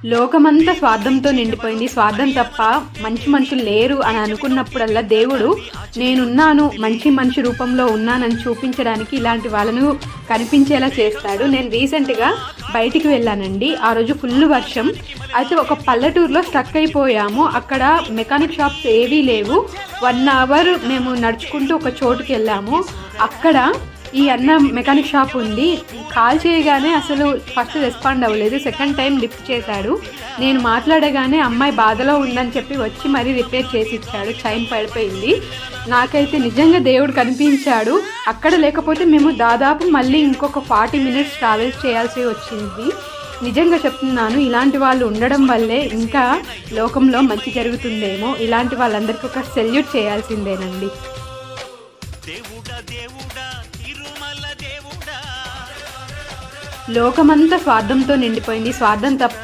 లోకమంతా స్వార్థంతో నిండిపోయింది, స్వార్థం తప్ప మంచి మనుషులు లేరు అని అనుకున్నప్పుడల్లా దేవుడు నేనున్నాను, మంచి మనిషి రూపంలో ఉన్నానని చూపించడానికి ఇలాంటి వాళ్ళను కనిపించేలా చేస్తాడు. నేను రీసెంట్గా బయటికి వెళ్ళానండి. ఆ రోజు ఫుల్ వర్షం. అయితే ఒక పల్లెటూరులో స్ట్రక్ అయిపోయాము. అక్కడ మెకానిక్ షాప్స్ ఏవీ లేవు. 1 అవర్ మేము నడుచుకుంటూ ఒక చోటుకి వెళ్ళాము. అక్కడ ఈ అన్న మెకానిక్ షాప్ ఉంది. కాల్ చేయగానే అసలు ఫస్ట్ రెస్పాండ్ అవ్వలేదు, సెకండ్ టైం లిఫ్ట్ చేశాడు. నేను మాట్లాడగానే అమ్మాయి బాధలో ఉందని చెప్పి వచ్చి మరీ రిపేర్ చేసి ఇచ్చాడు. చైన్ పడిపోయింది. నాకైతే నిజంగా దేవుడు కనిపించాడు. అక్కడ లేకపోతే మేము దాదాపు మళ్ళీ ఇంకొక 40 మినిట్స్ ట్రావెల్ చేయాల్సి వచ్చింది. నిజంగా చెప్తున్నాను, ఇలాంటి వాళ్ళు ఉండడం వల్లే ఇంకా లోకంలో మంచి జరుగుతుందేమో. ఇలాంటి వాళ్ళందరికీ ఒక సెల్యూట్ చేయాల్సిందేనండి. లోకమంతా స్వార్థంతో నిండిపోయింది, స్వార్థం తప్ప